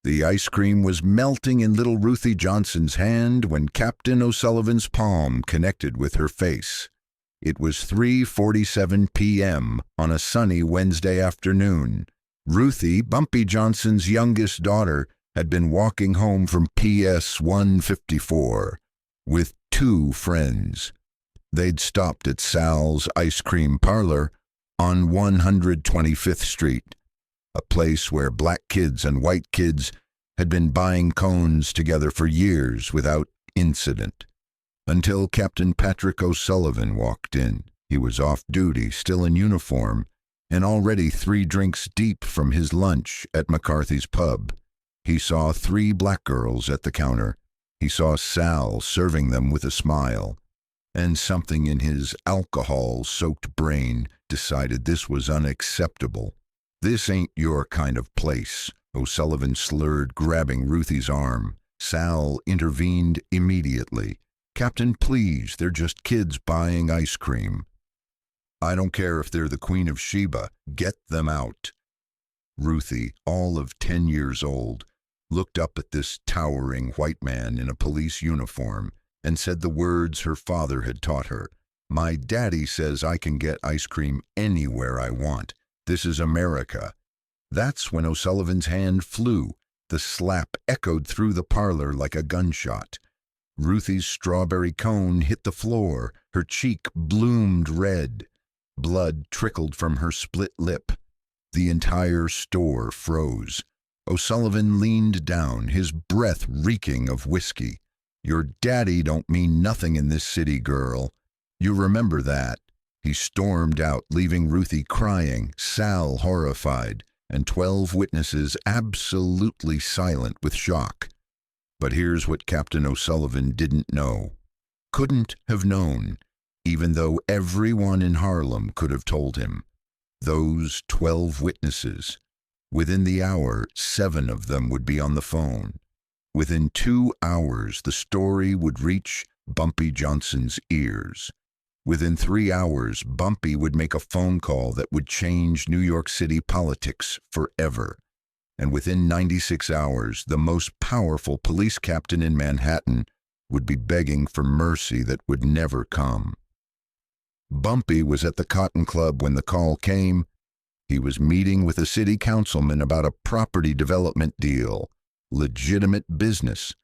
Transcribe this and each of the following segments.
The ice cream was melting in little Ruthie Johnson's hand when Captain O'Sullivan's palm connected with her face. It was 3:47 p.m. on a sunny Wednesday afternoon. Ruthie, Bumpy Johnson's youngest daughter, had been walking home from PS 154 with two friends. They'd stopped at Sal's Ice Cream Parlor on 125th Street, a place where black kids and white kids had been buying cones together for years without incident, until Captain Patrick O'Sullivan walked in. He was off duty, still in uniform, and already 3 drinks deep from his lunch at McCarthy's pub. He saw 3 black girls at the counter. He saw Sal serving them with a smile, and something in his alcohol-soaked brain decided this was unacceptable. "This ain't your kind of place," O'Sullivan slurred, grabbing Ruthie's arm. Sal intervened immediately. "Captain, please, they're just kids buying ice cream." "I don't care if they're the Queen of Sheba. Get them out." Ruthie, all of 10 years old, looked up at this towering white man in a police uniform and said the words her father had taught her. "My daddy says I can get ice cream anywhere I want. This is America." That's when O'Sullivan's hand flew. The slap echoed through the parlor like a gunshot. Ruthie's strawberry cone hit the floor. Her cheek bloomed red. Blood trickled from her split lip. The entire store froze. O'Sullivan leaned down, his breath reeking of whiskey. "Your daddy don't mean nothing in this city, girl. You remember that." He stormed out, leaving Ruthie crying, Sal horrified, and 12 witnesses absolutely silent with shock. But here's what Captain O'Sullivan didn't know. Couldn't have known, even though everyone in Harlem could have told him. Those 12 witnesses. Within the hour, 7 of them would be on the phone. Within 2 hours, the story would reach Bumpy Johnson's ears. Within 3 hours, Bumpy would make a phone call that would change New York City politics forever. And within 96 hours, the most powerful police captain in Manhattan would be begging for mercy that would never come. Bumpy was at the Cotton Club when the call came. He was meeting with a city councilman about a property development deal, legitimate business,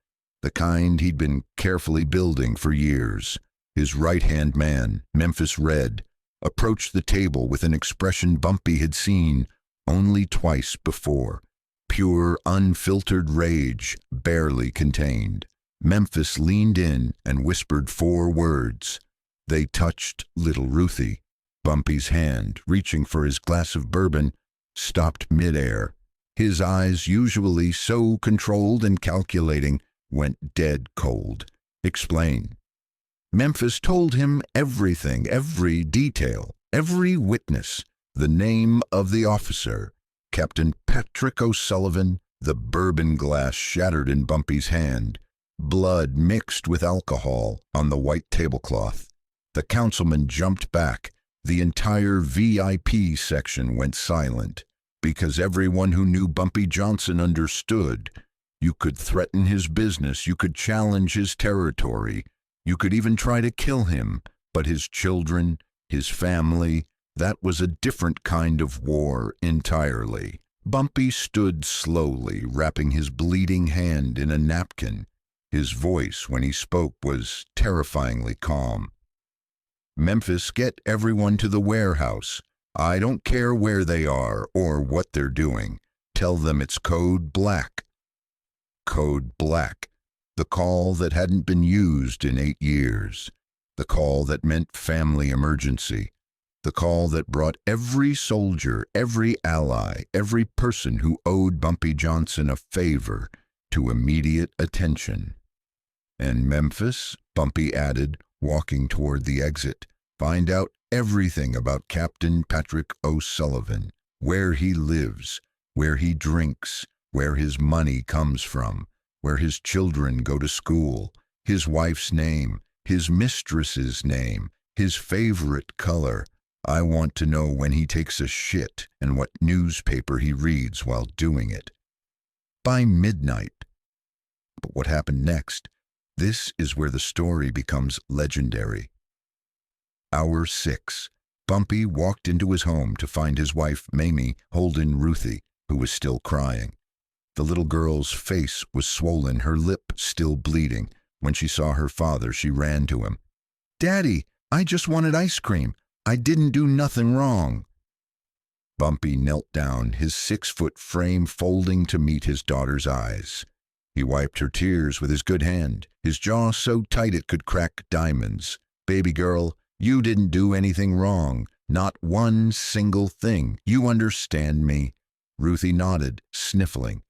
the kind he'd been carefully building for years. His right-hand man, Memphis Red, approached the table with an expression Bumpy had seen only twice before. Pure, unfiltered rage, barely contained. Memphis leaned in and whispered 4 words. They touched little Ruthie. Bumpy's hand, reaching for his glass of bourbon, stopped midair. His eyes, usually so controlled and calculating, went dead cold. "Explain." Memphis told him everything, every detail, every witness, the name of the officer, Captain Patrick O'Sullivan. The bourbon glass shattered in Bumpy's hand. Blood mixed with alcohol on the white tablecloth. The councilman jumped back. The entire VIP section went silent, because everyone who knew Bumpy Johnson understood. You could threaten his business, you could challenge his territory, you could even try to kill him, but his children, his family, that was a different kind of war entirely. Bumpy stood slowly, wrapping his bleeding hand in a napkin. His voice, when he spoke, was terrifyingly calm. "Memphis, get everyone to the warehouse. I don't care where they are or what they're doing. Tell them it's code black." Code black. The call that hadn't been used in 8 years. The call that meant family emergency. The call that brought every soldier, every ally, every person who owed Bumpy Johnson a favor to immediate attention. "And Memphis," Bumpy added, walking toward the exit, "find out everything about Captain Patrick O'Sullivan, where he lives, where he drinks, where his money comes from, where his children go to school, his wife's name, his mistress's name, his favorite color. I want to know when he takes a shit and what newspaper he reads while doing it." by midnight. But what happened next? This is where the story becomes legendary. Hour 6. Bumpy walked into his home to find his wife, Mamie, holding Ruthie, who was still crying. The little girl's face was swollen, her lip still bleeding. When she saw her father, she ran to him. "Daddy, I just wanted ice cream. I didn't do nothing wrong." Bumpy knelt down, his 6-foot frame folding to meet his daughter's eyes. He wiped her tears with his good hand, his jaw so tight it could crack diamonds. "Baby girl, you didn't do anything wrong. Not one single thing. You understand me?" Ruthie nodded, sniffling.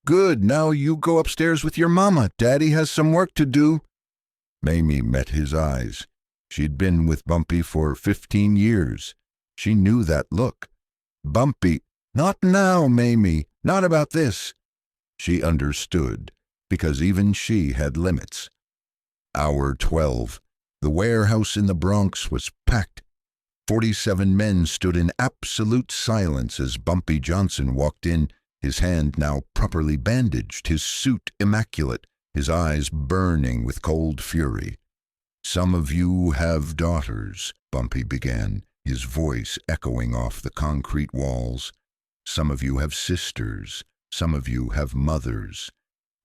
"Good, now you go upstairs with your mama. Daddy has some work to do." Mamie met his eyes. She'd been with Bumpy for 15 years. She knew that look. "Bumpy, not now, Mamie, not about this." She understood, because even she had limits. Hour 12. The warehouse in the Bronx was packed. 47 men stood in absolute silence as Bumpy Johnson walked in, his hand now properly bandaged, his suit immaculate, his eyes burning with cold fury. "Some of you have daughters," Bumpy began, his voice echoing off the concrete walls. "Some of you have sisters, some of you have mothers,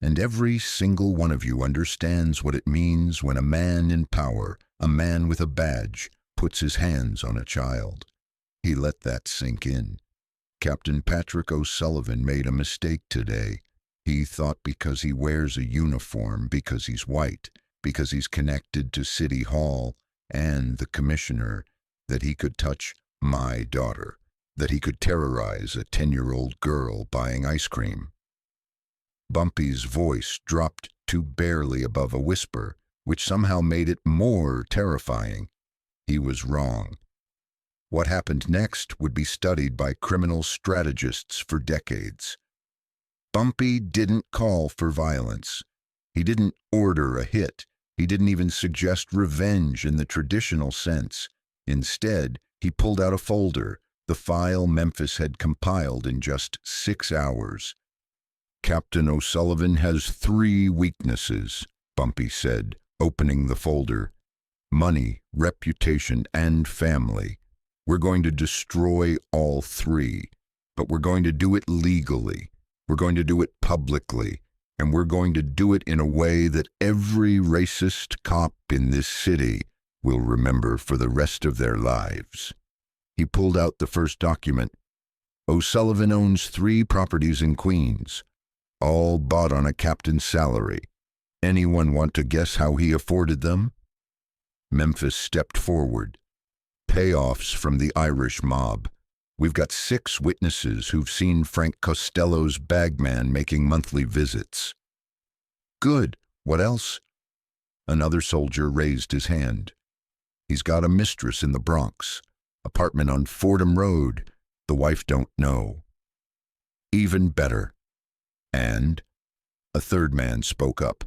and every single one of you understands what it means when a man in power, a man with a badge, puts his hands on a child." He let that sink in. Captain Patrick O'Sullivan made a mistake today. He thought because he wears a uniform, because he's white, because he's connected to City Hall and the commissioner, that he could touch my daughter, that he could terrorize a 10-year-old girl buying ice cream. Bumpy's voice dropped to barely above a whisper, which somehow made it more terrifying. He was wrong. What happened next would be studied by criminal strategists for decades. Bumpy didn't call for violence. He didn't order a hit. He didn't even suggest revenge in the traditional sense. Instead, he pulled out a folder, the file Memphis had compiled in just 6 hours. "Captain O'Sullivan has 3 weaknesses," Bumpy said, opening the folder. "Money, reputation, and family. We're going to destroy all 3, but we're going to do it legally. We're going to do it publicly, and we're going to do it in a way that every racist cop in this city will remember for the rest of their lives." He pulled out the first document. "O'Sullivan owns 3 properties in Queens, all bought on a captain's salary. Anyone want to guess how he afforded them?" Memphis stepped forward. "Payoffs from the Irish mob. We've got 6 witnesses who've seen Frank Costello's bagman making monthly visits." "Good. What else?" Another soldier raised his hand. "He's got a mistress in the Bronx. Apartment on Fordham Road. The wife don't know." "Even better." "And?" A third man spoke up.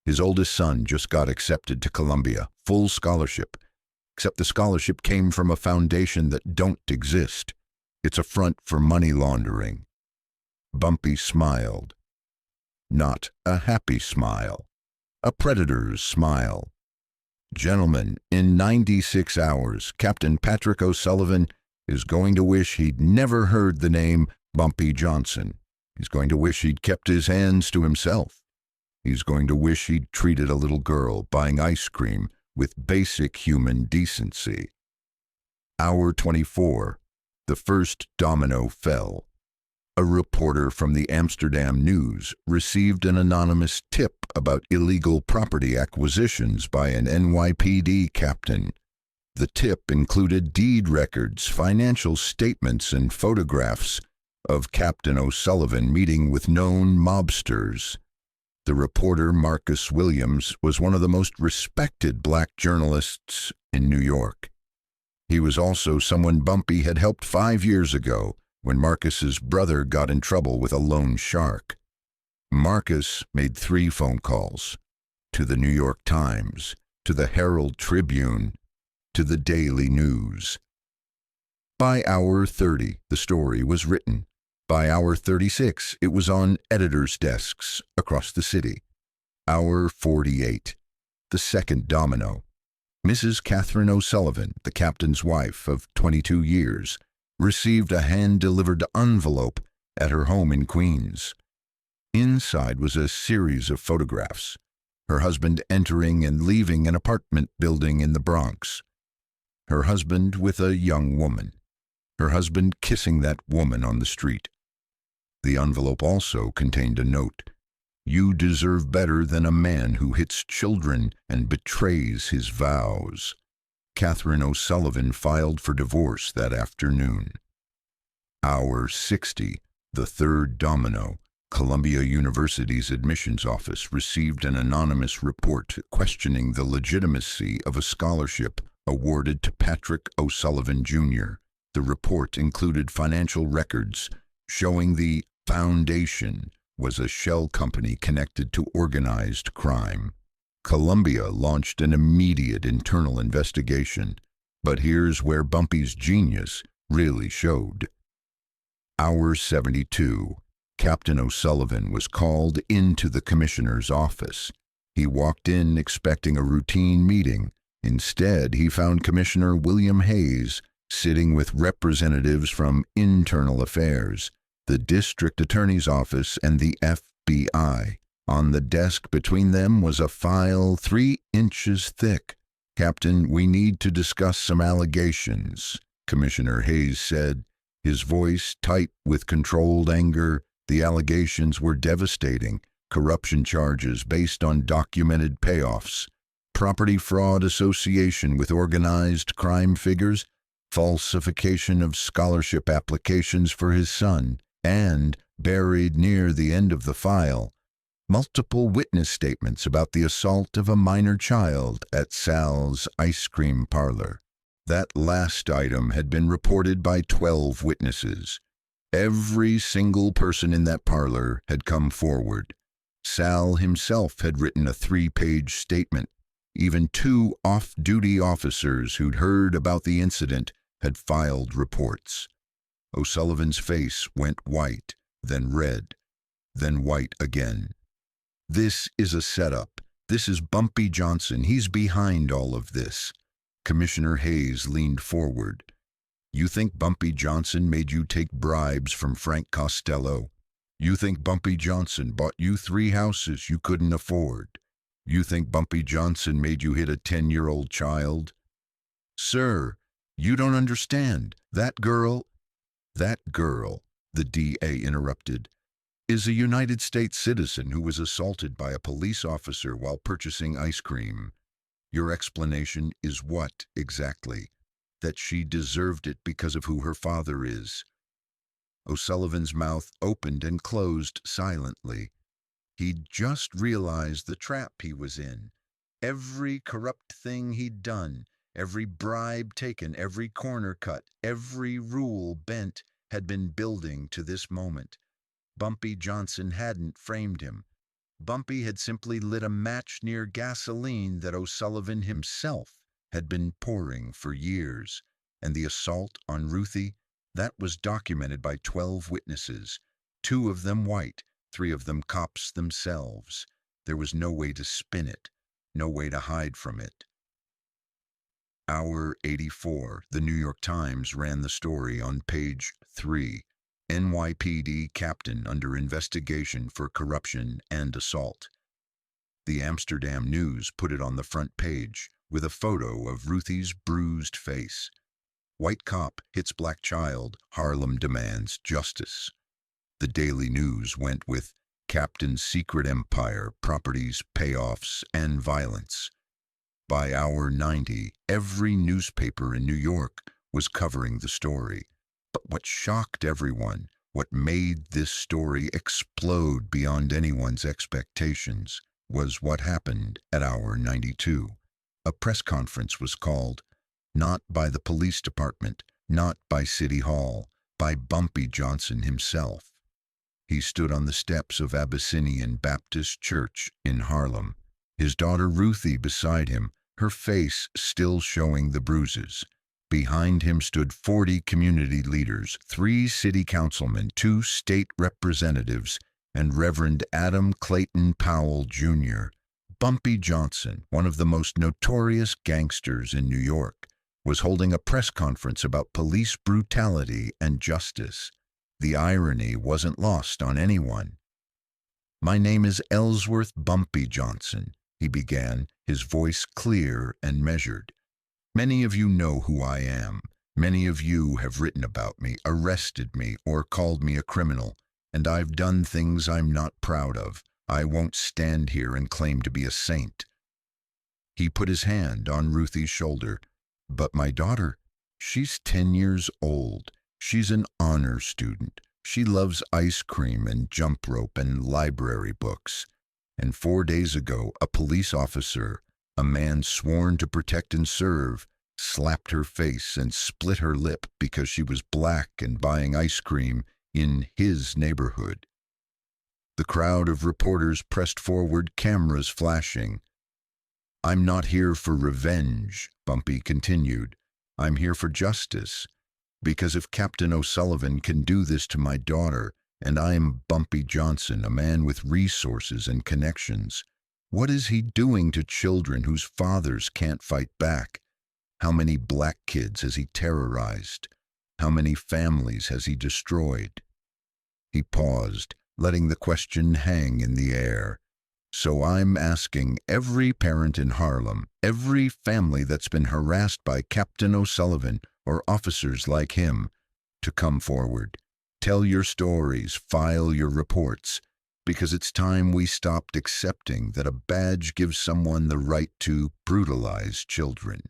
His oldest son just got accepted to Columbia, full scholarship, except the scholarship came from a foundation that don't exist. It's a front for money laundering. Bumpy smiled. Not a happy smile. A predator's smile. "Gentlemen, in 96 hours, Captain Patrick O'Sullivan is going to wish he'd never heard the name Bumpy Johnson. He's going to wish he'd kept his hands to himself. He's going to wish he'd treated a little girl buying ice cream with basic human decency." Hour 24. The first domino fell. A reporter from the Amsterdam News received an anonymous tip about illegal property acquisitions by an NYPD captain. The tip included deed records, financial statements, and photographs of Captain O'Sullivan meeting with known mobsters. The reporter, Marcus Williams, was one of the most respected black journalists in New York. He was also someone Bumpy had helped 5 years ago when Marcus's brother got in trouble with a loan shark. Marcus made 3 phone calls: to the New York Times, to the Herald Tribune, to the Daily News. By hour 30, the story was written. By hour 36, it was on editors' desks across the city. Hour 48, the second domino. Mrs. Catherine O'Sullivan, the captain's wife of 22 years, received a hand-delivered envelope at her home in Queens. Inside was a series of photographs, her husband entering and leaving an apartment building in the Bronx. Her husband with a young woman. Her husband kissing that woman on the street. The envelope also contained a note. "You deserve better than a man who hits children and betrays his vows." Catherine O'Sullivan filed for divorce that afternoon. Hour 60, the third domino. Columbia University's admissions office received an anonymous report questioning the legitimacy of a scholarship awarded to Patrick O'Sullivan, Jr. The report included financial records showing the foundation was a shell company connected to organized crime. Columbia launched an immediate internal investigation, but here's where Bumpy's genius really showed. Hour 72. Captain O'Sullivan was called into the commissioner's office. He walked in expecting a routine meeting. Instead, he found Commissioner William Hayes sitting with representatives from Internal Affairs, the District Attorney's Office, and the FBI. On the desk between them was a file 3 inches thick. "Captain, we need to discuss some allegations," Commissioner Hayes said, his voice tight with controlled anger. The allegations were devastating. Corruption charges based on documented payoffs, property fraud association with organized crime figures, falsification of scholarship applications for his son, and, buried near the end of the file, multiple witness statements about the assault of a minor child at Sal's ice cream parlor. That last item had been reported by 12 witnesses. Every single person in that parlor had come forward. Sal himself had written a 3-page statement. Even 2 off-duty officers who'd heard about the incident had filed reports. O'Sullivan's face went white, then red, then white again. "This is a setup. This is Bumpy Johnson. He's behind all of this." Commissioner Hayes leaned forward. "You think Bumpy Johnson made you take bribes from Frank Costello? You think Bumpy Johnson bought you 3 houses you couldn't afford? You think Bumpy Johnson made you hit a 10-year-old child?" "Sir, you don't understand. That girl," the DA interrupted, "is a United States citizen who was assaulted by a police officer while purchasing ice cream. Your explanation is what, exactly? That she deserved it because of who her father is." O'Sullivan's mouth opened and closed silently. He'd just realized the trap he was in. Every corrupt thing he'd done, every bribe taken, every corner cut, every rule bent had been building to this moment. Bumpy Johnson hadn't framed him. Bumpy had simply lit a match near gasoline that O'Sullivan himself had been pouring for years. And the assault on Ruthie, that was documented by 12 witnesses, 2 of them white, 3 of them cops themselves. There was no way to spin it, no way to hide from it. Hour 84, the New York Times ran the story on page 3. NYPD captain under investigation for corruption and assault. The Amsterdam News put it on the front page with a photo of Ruthie's bruised face. "White cop hits black child, Harlem demands justice." The Daily News went with "Captain's secret empire, properties, payoffs, and violence." By hour 90, every newspaper in New York was covering the story. But what shocked everyone, what made this story explode beyond anyone's expectations, was what happened at hour 92. A press conference was called, not by the police department, not by City Hall, by Bumpy Johnson himself. He stood on the steps of Abyssinian Baptist Church in Harlem, his daughter Ruthie beside him, her face still showing the bruises. Behind him stood 40 community leaders, 3 city councilmen, 2 state representatives, and Reverend Adam Clayton Powell, Jr. Bumpy Johnson, one of the most notorious gangsters in New York, was holding a press conference about police brutality and justice. The irony wasn't lost on anyone. "My name is Ellsworth Bumpy Johnson," he began, his voice clear and measured. "Many of you know who I am. Many of you have written about me, arrested me, or called me a criminal, and I've done things I'm not proud of. I won't stand here and claim to be a saint." He put his hand on Ruthie's shoulder. "But my daughter, she's 10 years old. She's an honor student. She loves ice cream and jump rope and library books. And 4 days ago, a police officer, a man sworn to protect and serve, slapped her face and split her lip because she was black and buying ice cream in his neighborhood." The crowd of reporters pressed forward, cameras flashing. "I'm not here for revenge," Bumpy continued. "I'm here for justice. Because if Captain O'Sullivan can do this to my daughter, and I'm Bumpy Johnson, a man with resources and connections, what is he doing to children whose fathers can't fight back? How many black kids has he terrorized? How many families has he destroyed?" He paused, letting the question hang in the air. "So I'm asking every parent in Harlem, every family that's been harassed by Captain O'Sullivan or officers like him, to come forward. Tell your stories, file your reports, because it's time we stopped accepting that a badge gives someone the right to brutalize children."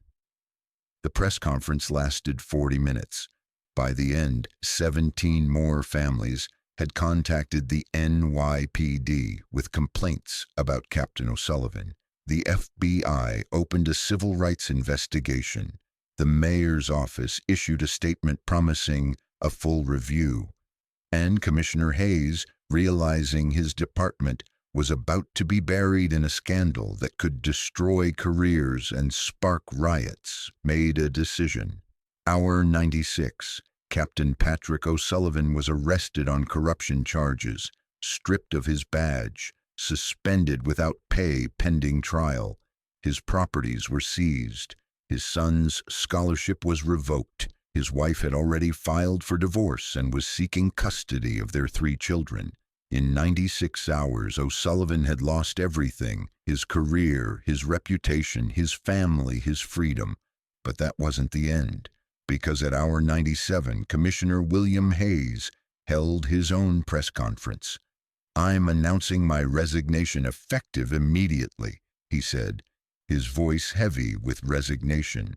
The press conference lasted 40 minutes. By the end, 17 more families had contacted the NYPD with complaints about Captain O'Sullivan. The FBI opened a civil rights investigation. The mayor's office issued a statement promising a full review. And Commissioner Hayes, realizing his department was about to be buried in a scandal that could destroy careers and spark riots, made a decision. Hour 96. Captain Patrick O'Sullivan was arrested on corruption charges, stripped of his badge, suspended without pay pending trial. His properties were seized. His son's scholarship was revoked. His wife had already filed for divorce and was seeking custody of their 3 children. In 96 hours, O'Sullivan had lost everything: his career, his reputation, his family, his freedom. But that wasn't the end, because at hour 97, Commissioner William Hayes held his own press conference. "I'm announcing my resignation effective immediately," he said, his voice heavy with resignation.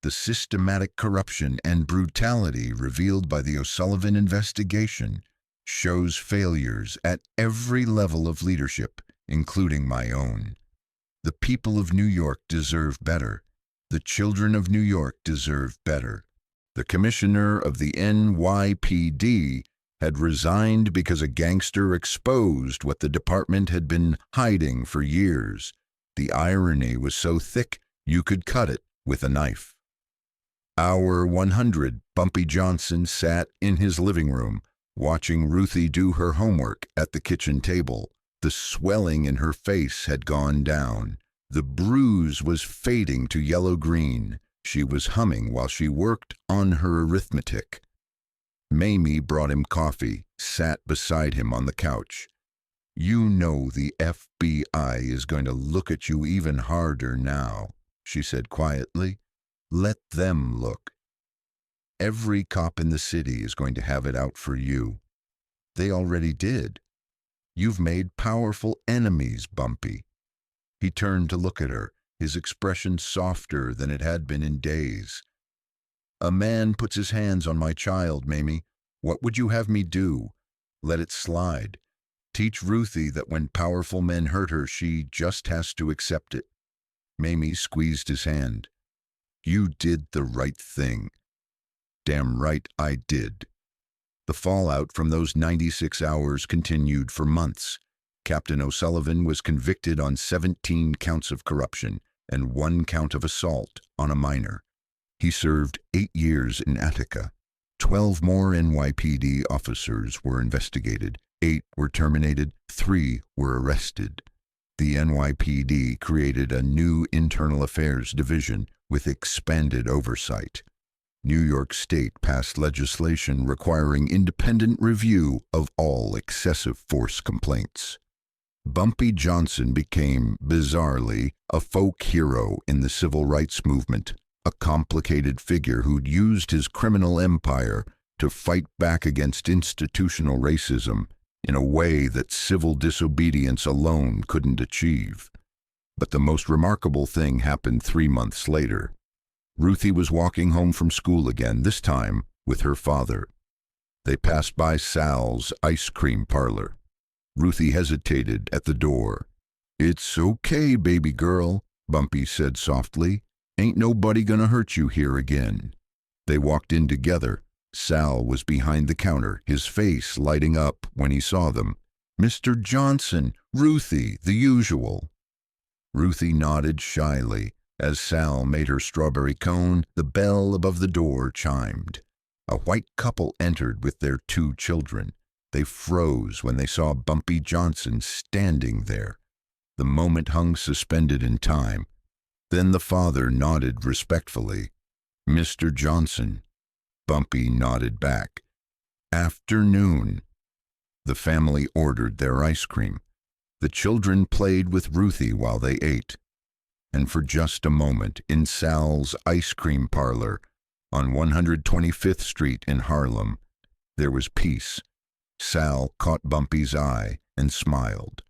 The systematic corruption and brutality revealed by the O'Sullivan investigation shows failures at every level of leadership, including my own. The people of New York deserve better. The children of New York deserve better. The commissioner of the NYPD had resigned because a gangster exposed what the department had been hiding for years. The irony was so thick you could cut it with a knife. Hour 100, Bumpy Johnson sat in his living room, watching Ruthie do her homework at the kitchen table. The swelling in her face had gone down. The bruise was fading to yellow-green. She was humming while she worked on her arithmetic. Mamie brought him coffee, sat beside him on the couch. "You know the FBI is going to look at you even harder now," she said quietly. "Let them look. Every cop in the city is going to have it out for you. They already did. You've made powerful enemies, Bumpy." He turned to look at her, his expression softer than it had been in days. "A man puts his hands on my child, Mamie. What would you have me do? Let it slide. Teach Ruthie that when powerful men hurt her, she just has to accept it." Mamie squeezed his hand. "You did the right thing." "Damn right I did." The fallout from those 96 hours continued for months. Captain O'Sullivan was convicted on 17 counts of corruption and 1 count of assault on a minor. He served 8 years in Attica. 12 more NYPD officers were investigated. 8 were terminated. 3 were arrested. The NYPD created a new internal affairs division with expanded oversight. New York State passed legislation requiring independent review of all excessive force complaints. Bumpy Johnson became, bizarrely, a folk hero in the civil rights movement, a complicated figure who'd used his criminal empire to fight back against institutional racism in a way that civil disobedience alone couldn't achieve. But the most remarkable thing happened 3 months later. Ruthie was walking home from school again, this time with her father. They passed by Sal's ice cream parlor. Ruthie hesitated at the door. "It's okay, baby girl," Bumpy said softly. "Ain't nobody gonna hurt you here again." They walked in together. Sal was behind the counter, his face lighting up when he saw them. "Mr. Johnson, Ruthie, the usual." Ruthie nodded shyly. As Sal made her strawberry cone, the bell above the door chimed. A white couple entered with their 2 children. They froze when they saw Bumpy Johnson standing there. The moment hung suspended in time. Then the father nodded respectfully. "Mr. Johnson." Bumpy nodded back. "Afternoon." The family ordered their ice cream. The children played with Ruthie while they ate. And for just a moment, in Sal's ice cream parlor on 125th Street in Harlem, there was peace. Sal caught Bumpy's eye and smiled.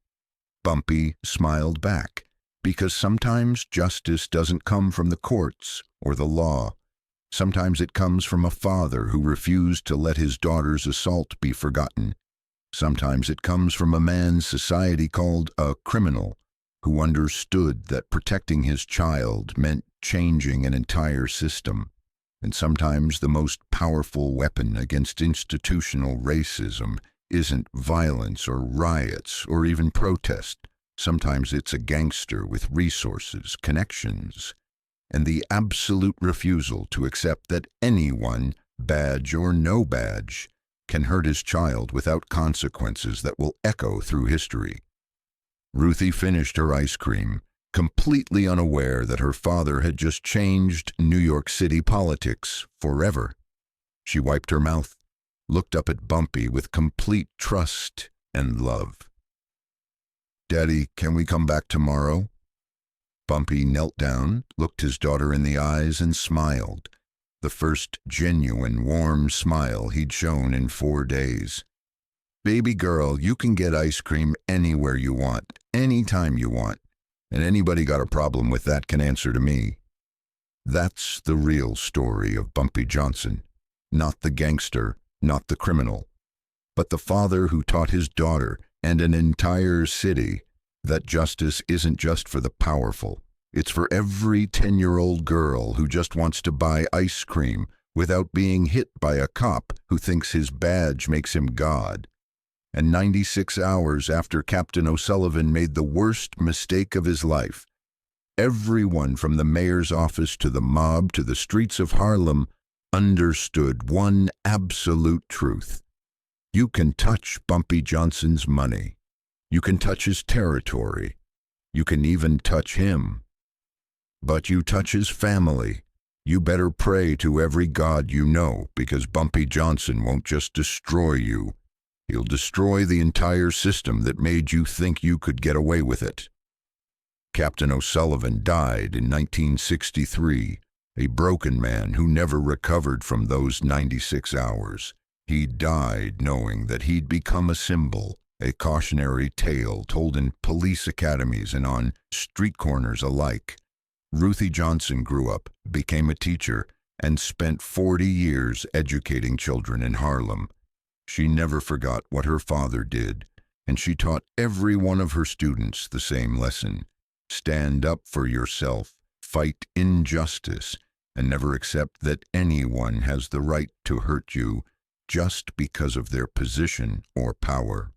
Bumpy smiled back, because sometimes justice doesn't come from the courts or the law. Sometimes it comes from a father who refused to let his daughter's assault be forgotten. Sometimes it comes from a man society called a criminal, who understood that protecting his child meant changing an entire system. And sometimes the most powerful weapon against institutional racism isn't violence or riots or even protest. Sometimes it's a gangster with resources, connections, and the absolute refusal to accept that anyone, badge or no badge, can hurt his child without consequences that will echo through history. Ruthie finished her ice cream, completely unaware that her father had just changed New York City politics forever. She wiped her mouth, looked up at Bumpy with complete trust and love. "Daddy, can we come back tomorrow?" Bumpy knelt down, looked his daughter in the eyes, and smiled. The first genuine, warm smile he'd shown in 4 days. "Baby girl, you can get ice cream anywhere you want, anytime you want. And anybody got a problem with that can answer to me." That's the real story of Bumpy Johnson. Not the gangster, not the criminal, but the father who taught his daughter and an entire city that justice isn't just for the powerful. It's for every 10-year-old girl who just wants to buy ice cream without being hit by a cop who thinks his badge makes him God. And 96 hours after Captain O'Sullivan made the worst mistake of his life, everyone from the mayor's office to the mob to the streets of Harlem understood one absolute truth. You can touch Bumpy Johnson's money. You can touch his territory. You can even touch him. But you touch his family, you better pray to every god you know, because Bumpy Johnson won't just destroy you. He'll destroy the entire system that made you think you could get away with it. Captain O'Sullivan died in 1963, a broken man who never recovered from those 96 hours. He died knowing that he'd become a symbol, a cautionary tale told in police academies and on street corners alike. Ruthie Johnson grew up, became a teacher, and spent 40 years educating children in Harlem. She never forgot what her father did, and she taught every one of her students the same lesson. Stand up for yourself, fight injustice, and never accept that anyone has the right to hurt you just because of their position or power.